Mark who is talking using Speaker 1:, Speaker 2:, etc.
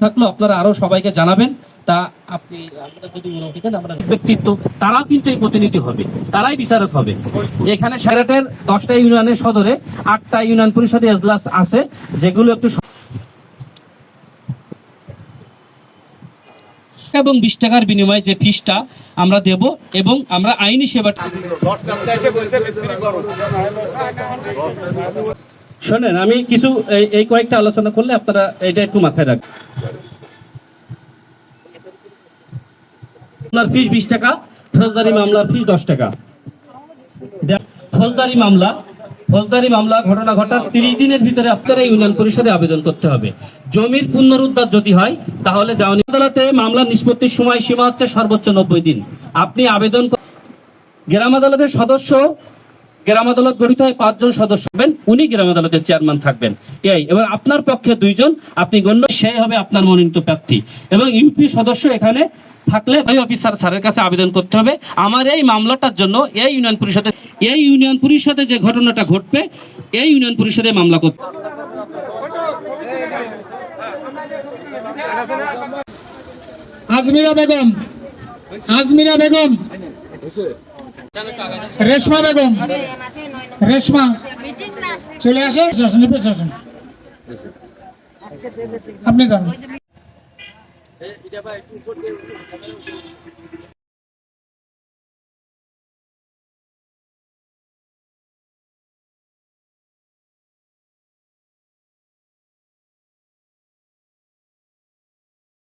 Speaker 1: থাকলো আপনারা আরো সবাইকে জানাবেন। তা আপনি আমরা যদি আমরা ব্যক্তিত্ব তারাও কিন্তু এই প্রতিনিধি হবে, তারাই বিচারক হবে। এখানে সেরাটের 10টা ইউনিয়নের সদরে 8টা ইউনিয়ন পরিষদে এজলাস আছে, যেগুলো একটু এবং 20 টাকার বিনিময়ে যে ফিসটা আমরা দেব এবং আমরা আইনি সেবা। শোনেন, আমি কিছু এই কয়েকটা আলোচনা করলে আপনারা এটা একটু মাথায় রাখবেন। মামলার ফিস 20 টাকা, ফৌজদারি মামলার ফিস 10 টাকা। ফৌজদারি মামলা ঘটনা ঘটার 30 দিনের ভিতরে আপনারা ইউনিয়ন পরিষদে আবেদন করতে হবে। জমির পুনরুদ্ধার যদি হয় তাহলে দেওয়ানি আদালতে মামলা নিষ্পত্তির সময় সীমা হচ্ছে সর্বোচ্চ 90 দিন। আপনি আবেদন গ্রাম আদালতের সদস্য, গ্রাম আদালত গঠিত হয় 5 জন সদস্য হবেন, উনি গ্রাম আদালতের চেয়ারম্যান থাকবেন। এবার আপনার পক্ষে 2 জন, আপনি গণ্য, সেই হবে আপনার মনোনীত প্রার্থী। এবং ইউপি সদস্য এখানে থাকলে ভাই অফিসার স্যারের কাছে আবেদন করতে হবে আমার এই মামলাটার জন্য এই ইউনিয়ন পরিষদে যে ঘটনাটা ঘটবে এই ইউনিয়ন পরিষদে মামলা করতে।
Speaker 2: আজমিরা বেগম, রেশমা বেগম, রেশমা চলে আসেন, আপনি জানেন।